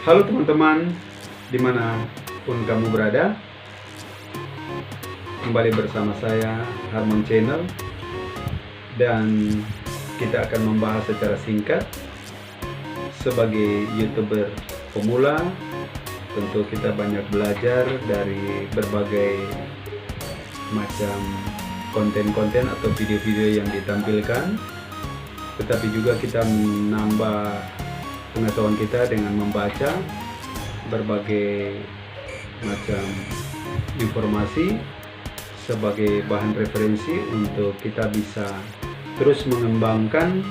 Halo teman-teman, dimanapun kamu berada, kembali bersama saya Harmon Channel, dan kita akan membahas secara singkat. Sebagai YouTuber pemula, tentu kita banyak belajar dari berbagai macam konten-konten atau video-video yang ditampilkan, tetapi juga kita menambah pengetahuan kita dengan membaca berbagai macam informasi sebagai bahan referensi untuk kita bisa terus mengembangkan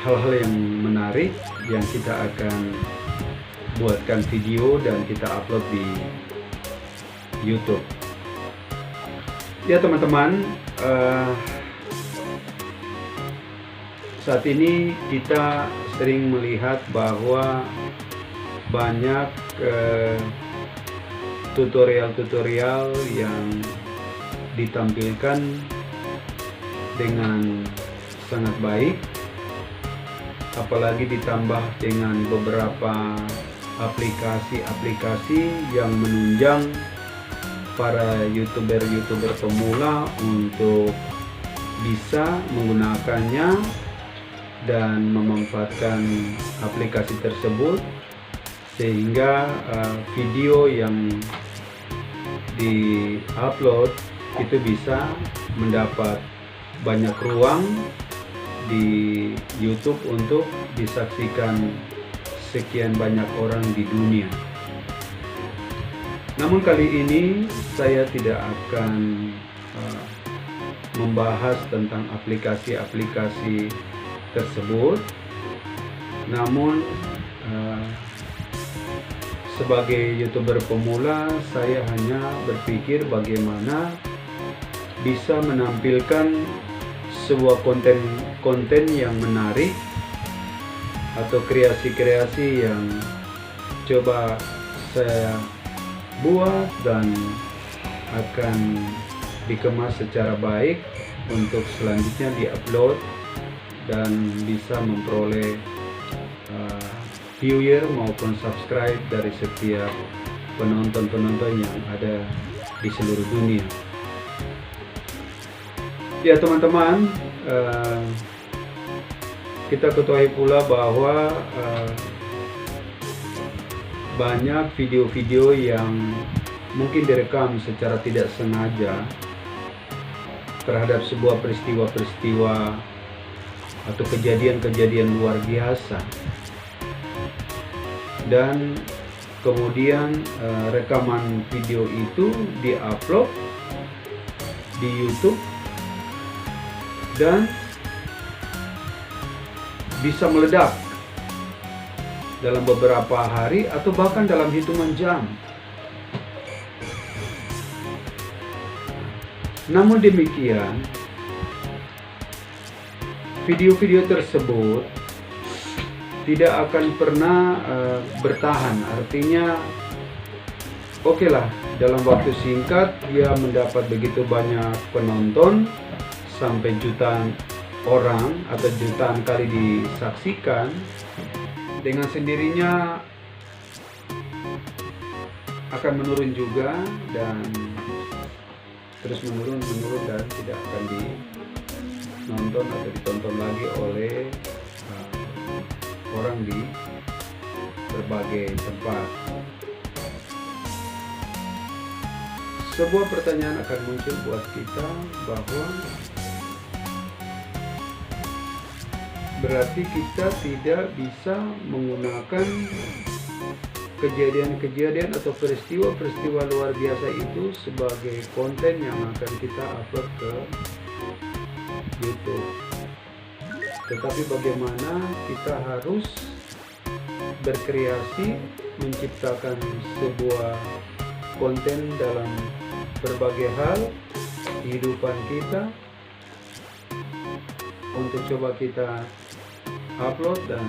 hal-hal yang menarik yang kita akan buatkan video dan kita upload di YouTube. Ya teman-teman, saat ini kita sering melihat bahwa banyak tutorial-tutorial yang ditampilkan dengan sangat baik, apalagi ditambah dengan beberapa aplikasi-aplikasi yang menunjang para YouTuber pemula untuk bisa menggunakannya dan memanfaatkan aplikasi tersebut, sehingga video yang di-upload itu bisa mendapat banyak ruang di YouTube untuk disaksikan sekian banyak orang di dunia. Namun kali ini saya tidak akan membahas tentang aplikasi-aplikasi tersebut, namun sebagai YouTuber pemula, saya hanya berpikir bagaimana bisa menampilkan sebuah konten yang menarik atau kreasi-kreasi yang coba saya buat dan akan dikemas secara baik untuk selanjutnya diupload dan bisa memperoleh viewer maupun subscribe dari setiap penonton-penonton yang ada di seluruh dunia. Ya teman-teman, kita ketahui pula bahwa banyak video-video yang mungkin direkam secara tidak sengaja terhadap sebuah peristiwa-peristiwa atau kejadian-kejadian luar biasa, dan kemudian rekaman video itu diupload di YouTube dan bisa meledak dalam beberapa hari atau bahkan dalam hitungan jam. Namun demikian, video-video tersebut tidak akan pernah bertahan. Artinya, oke lah, dalam waktu singkat dia mendapat begitu banyak penonton, sampai jutaan orang atau jutaan kali disaksikan, dengan sendirinya akan menurun juga dan terus menurun dan tidak akan dinonton atau ditonton lagi oleh orang di berbagai tempat. Sebuah pertanyaan akan muncul buat kita, bahwa berarti kita tidak bisa menggunakan kejadian-kejadian atau peristiwa-peristiwa luar biasa itu sebagai konten yang akan kita upload ke YouTube. Tetapi bagaimana kita harus berkreasi, menciptakan sebuah konten dalam berbagai hal kehidupan kita untuk coba kita upload dan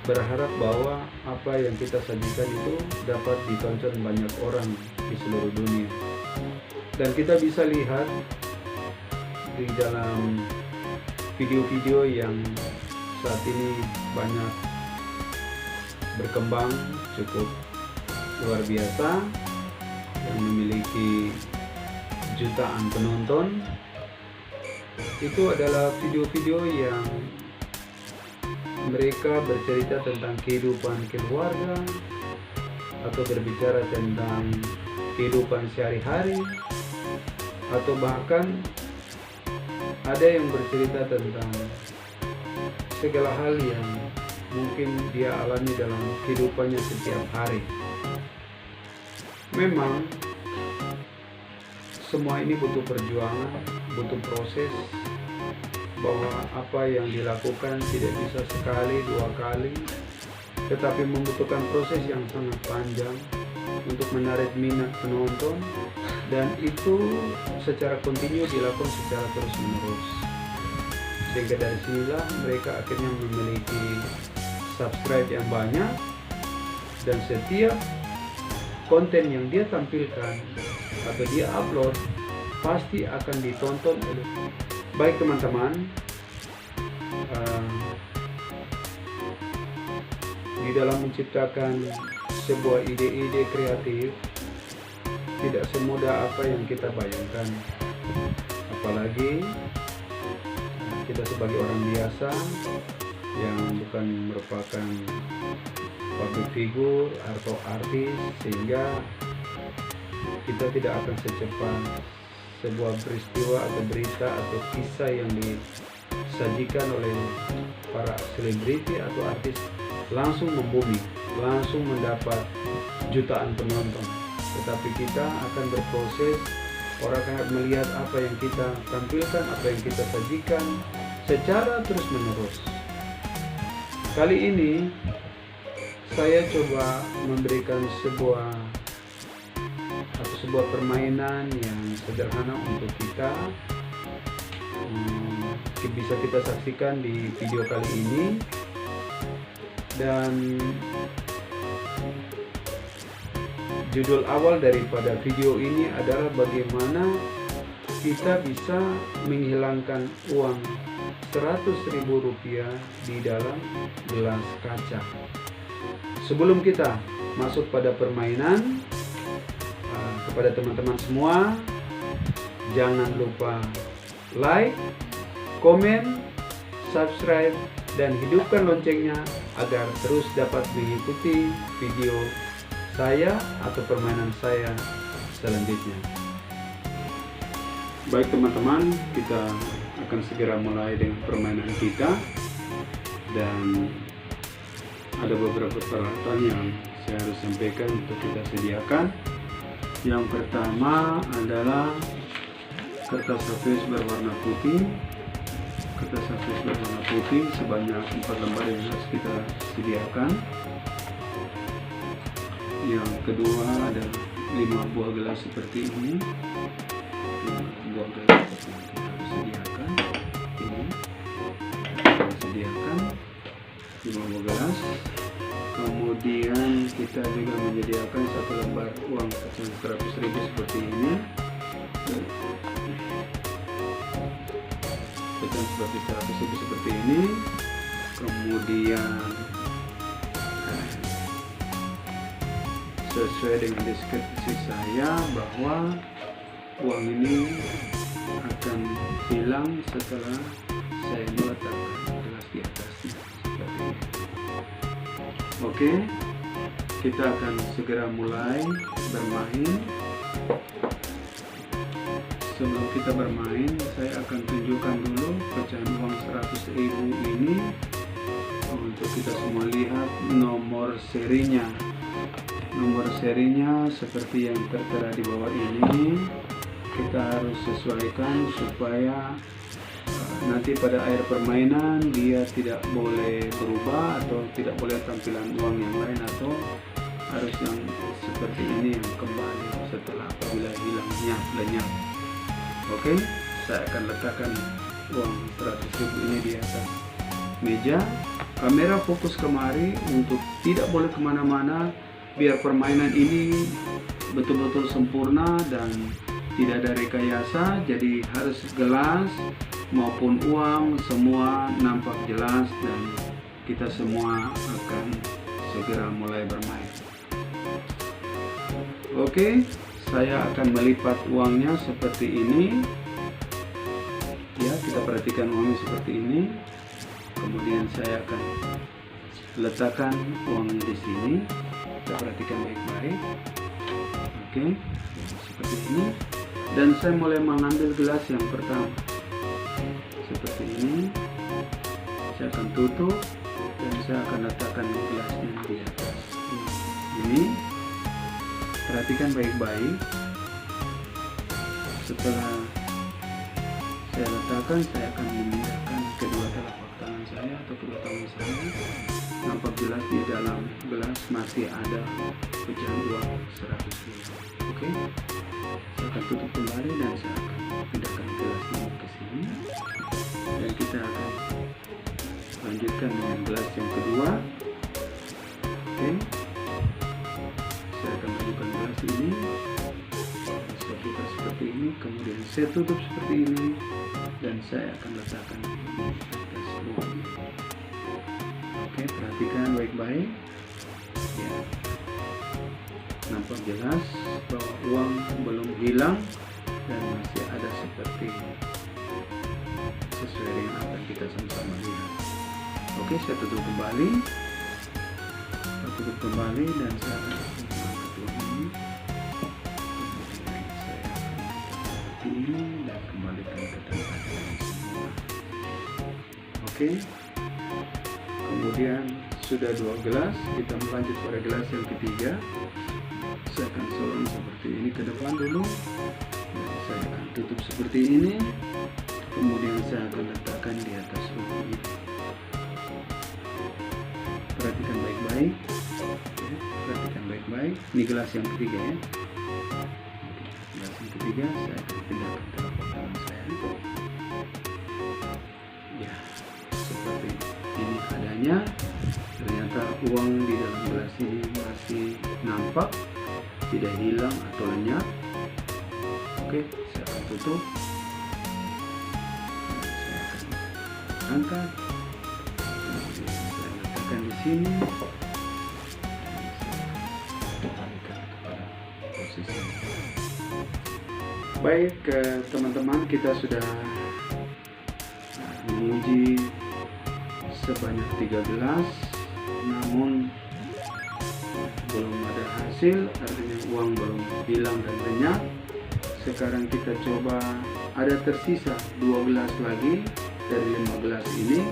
berharap bahwa apa yang kita sajikan itu dapat ditonton banyak orang di seluruh dunia. Dan kita bisa lihat di dalam video-video yang saat ini banyak berkembang cukup luar biasa, yang memiliki jutaan penonton. Itu adalah video-video yang mereka bercerita tentang kehidupan keluarga atau berbicara tentang kehidupan sehari-hari, atau bahkan ada yang bercerita tentang segala hal yang mungkin dia alami dalam kehidupannya setiap hari. Memang semua ini butuh perjuangan, butuh proses, bahwa apa yang dilakukan tidak bisa sekali, dua kali, tetapi membutuhkan proses yang sangat panjang untuk menarik minat penonton, dan itu secara kontinu dilakukan secara terus-menerus. Sehingga dari sinilah mereka akhirnya memiliki subscribe yang banyak, dan setiap konten yang dia tampilkan atau dia upload pasti akan ditonton oleh baik teman-teman di dalam menciptakan sebuah ide-ide kreatif. Tidak semudah apa yang kita bayangkan, apalagi kita sebagai orang biasa yang bukan merupakan public figure atau artis, sehingga kita tidak akan secepat sebuah peristiwa atau berita atau kisah yang disajikan oleh para selebriti atau artis langsung membumi, langsung mendapat jutaan penonton. Tetapi kita akan berproses, orang akan melihat apa yang kita tampilkan, apa yang kita sajikan secara terus-menerus. Kali ini saya coba memberikan sebuah permainan yang sederhana untuk kita, bisa kita saksikan di video kali ini. Dan judul awal daripada video ini adalah bagaimana kita bisa menghilangkan uang Rp100.000 di dalam gelas kaca. Sebelum kita masuk pada permainan, kepada teman-teman semua, jangan lupa like, komen, subscribe, dan hidupkan loncengnya agar terus dapat mengikuti video saya atau permainan saya selanjutnya. Baik teman-teman, kita akan segera mulai dengan permainan kita, dan ada beberapa peralatan yang saya harus sampaikan untuk kita sediakan. Yang pertama adalah kertas hapus berwarna putih. Kertas hapus berwarna putih sebanyak 4 lembar yang harus kita sediakan. Yang kedua ada 5 buah gelas seperti ini. 5 buah gelas yang kita harus sediakan. Ini kita sediakan 5 buah gelas. Kemudian kita juga menyediakan 1 lembar uang pecahan Rp100.000 seperti ini. Pecahan seperti Rp100.000 seperti ini. Kemudian sesuai dengan deskripsi saya bahwa uang ini akan hilang setelah saya meletakkan gelas di atasnya seperti ini. Oke, kita akan segera mulai bermain. Sebelum kita bermain, saya akan tunjukkan dulu pecahan uang Rp100.000 ini untuk kita semua lihat nomor serinya. Nomor serinya seperti yang tertera di bawah ini. Kita harus sesuaikan supaya nanti pada akhir permainan dia tidak boleh berubah atau tidak boleh tampilan uang yang lain, atau harus yang seperti ini yang kembali setelah apabila hilangnya lenyap. Oke, saya akan letakkan uang Rp100.000 ini di atas meja. Kamera fokus kemari untuk tidak boleh kemana-mana, biar permainan ini betul-betul sempurna dan tidak ada rekayasa. Jadi harus gelas maupun uang semua nampak jelas dan kita semua akan segera mulai bermain. Oke, saya akan melipat uangnya seperti ini. Ya, kita perhatikan uangnya seperti ini. Kemudian saya akan letakkan uangnya di sini. Kita perhatikan baik-baik. Oke, seperti ini. Dan saya mulai mengambil gelas yang pertama. Seperti ini. Saya akan tutup dan saya akan letakkan gelasnya di atas. Ini. Perhatikan baik-baik. Setelah saya letakkan, saya akan memindahkan kedua telapak tangan saya atau kedua tangan saya. Nampak jelas di dalam gelas masih ada pecahan uang 100 ribu. Oke, saya akan tutup kembali dan saya akan pindahkan gelasnya ke sini. Dan kita akan lanjutkan dengan gelas yang kedua. Oke, saya akan masukkan gelas ini. Saya buka seperti ini, kemudian saya tutup seperti ini, dan saya akan letakkan di atas uang ini. Oke, perhatikan baik-baik. Ya, nampak jelas bahwa uang belum hilang dan masih ada seperti sesuai dengan apa yang kita sama-sama lihat. Oke, saya tutup kembali. Saya tutup kembali dan saya akan mengangkat uang ini. Kemudian saya akan seperti ini dan kembalikan ke tempatnya semua. Oke. Kemudian sudah 2 gelas, kita melanjut pada gelas yang ketiga. Saya akan sorong seperti ini ke depan dulu. Dan saya akan tutup seperti ini. Kemudian saya akan letakkan di atas uang ini. Perhatikan baik-baik. Perhatikan baik-baik. Ini gelas yang ketiga ya. Gelas yang ketiga saya akan pindahkan telapak tangan saya. Ya, seperti ini adanya. Ternyata uang di dalam gelas ini masih nampak, tidak hilang atau lenyap. Oke, saya akan tutup. Saya akan angkat. Kemudian saya letakkan di sini. Saya kembalikan kepada posisi. Baik, teman-teman, kita sudah menguji sebanyak 3 gelas, namun belum ada hasil, artinya uang belum hilang dan lenyap. Sekarang kita coba, ada tersisa 2 gelas lagi dari 5 gelas ini.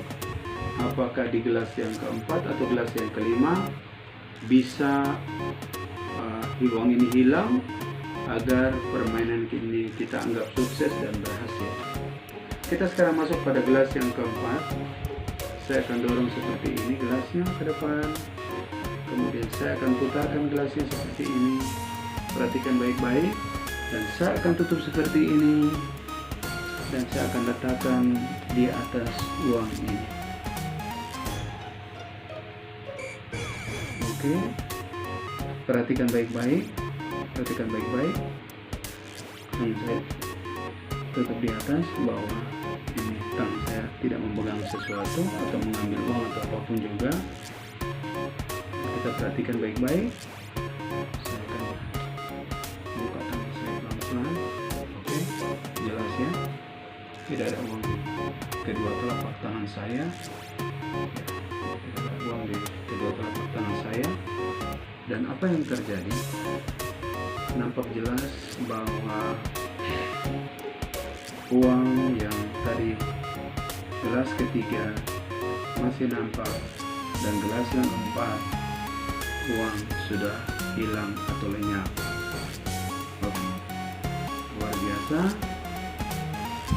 Apakah di gelas yang keempat atau gelas yang kelima bisa uang ini hilang agar permainan ini kita anggap sukses dan berhasil. Kita sekarang masuk pada gelas yang keempat. Saya akan dorong seperti ini gelasnya ke depan. Kemudian saya akan putarkan gelasnya seperti ini. Perhatikan baik-baik. Dan saya akan tutup seperti ini. Dan saya akan letakkan di atas uang ini. Oke. Perhatikan baik-baik. Perhatikan baik-baik. Dan saya tutup di atas bawah. Ini tangan saya tidak memegang sesuatu atau mengambil uang atau apapun juga. Kita perhatikan baik-baik. Saya akan buka tangan saya pelan-pelan. Oke, jelas ya. Tidak ada uang di kedua telapak tangan saya. Tidak ada uang di kedua telapak tangan saya. Dan apa yang terjadi? Nampak jelas bahwa uang yang tadi gelas ketiga masih nampak, dan gelas yang keempat uang sudah hilang atau lenyap. Oke, luar biasa.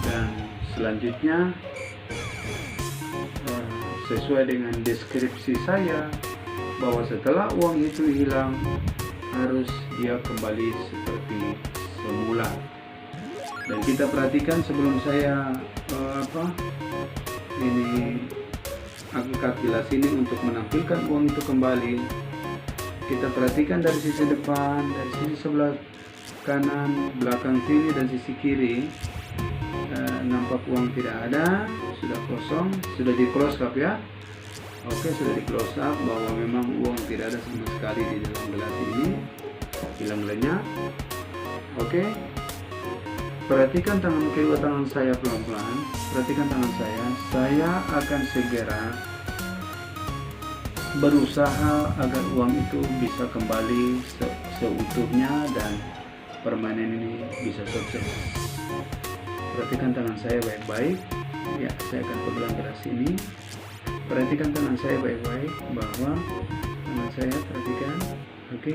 Dan selanjutnya sesuai dengan deskripsi saya bahwa setelah uang itu hilang harus dia kembali seperti semula. Dan kita perhatikan sebelum saya angkat gelas ini untuk menampilkan uang itu kembali, kita perhatikan dari sisi depan, dari sisi sebelah kanan, belakang sini, dan sisi kiri. nampak uang tidak ada, sudah kosong, sudah di close up ya. Oke, sudah di close up bahwa memang uang tidak ada sama sekali di dalam gelas ini, hilang lenyap. Oke, perhatikan kedua tangan saya pelan-pelan. Perhatikan tangan saya. Saya akan segera berusaha agar uang itu bisa kembali seutuhnya dan permainan ini bisa sukses. Perhatikan tangan saya baik-baik. Ya, saya akan pegang gelas ini. Perhatikan tangan saya baik-baik, bahwa tangan saya perhatikan. Oke.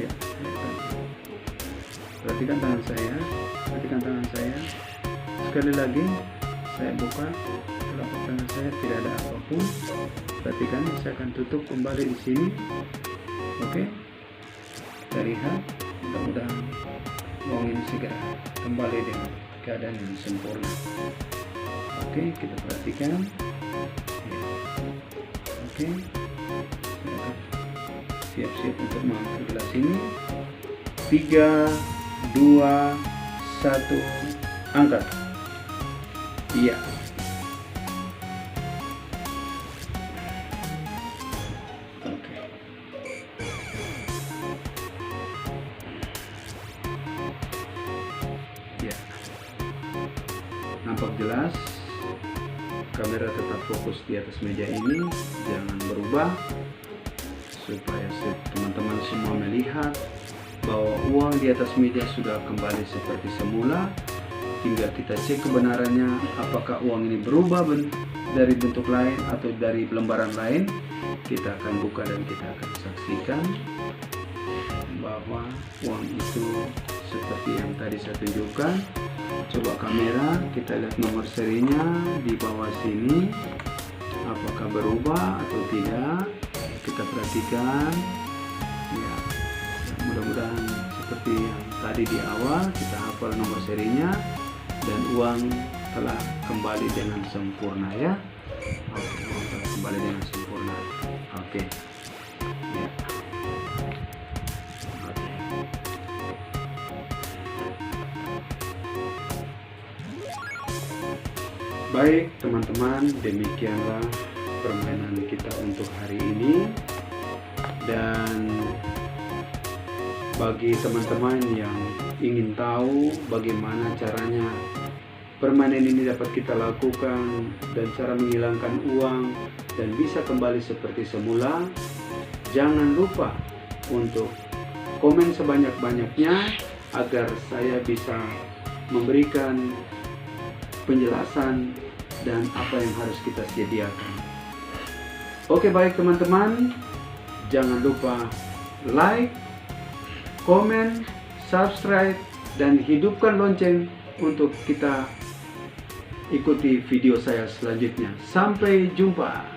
Ya, saya akan. Perhatikan tangan saya. Perhatikan tangan saya. Sekali lagi saya buka telapak tangan saya, tidak ada apapun. Perhatikan, saya akan tutup kembali di sini. Oke. Kita lihat, mudah-mudahan uang ini segera kembali dengan keadaan yang sempurna. Oke, kita perhatikan. Oke, saya akan siap-siap untuk mengangkat gelas ini. 3, 2, 1, angkat. Iya. Oke. Ya. Nampak jelas. Kamera tetap fokus di atas meja ini, jangan berubah, supaya teman-teman semua melihat bahwa uang di atas meja sudah kembali seperti semula. Tinggal kita cek kebenarannya, apakah uang ini berubah dari bentuk lain atau dari lembaran lain. Kita akan buka dan kita akan saksikan bahwa uang itu seperti yang tadi saya tunjukkan. Coba kamera, kita lihat nomor serinya di bawah sini, apakah berubah atau tidak. Kita perhatikan ya, mudah-mudahan seperti yang tadi di awal, kita hafal nomor serinya dan uang telah kembali dengan sempurna ya. Oke, uang telah kembali dengan sempurna. Oke ya. Baik teman-teman, demikianlah permainan kita untuk hari ini. Dan bagi teman-teman yang ingin tahu bagaimana caranya permainan ini dapat kita lakukan dan cara menghilangkan uang dan bisa kembali seperti semula, jangan lupa untuk komen sebanyak-banyaknya agar saya bisa memberikan penjelasan dan apa yang harus kita sediakan. Oke, baik teman-teman, jangan lupa like, komen, subscribe, dan hidupkan lonceng untuk kita ikuti video saya selanjutnya. Sampai jumpa.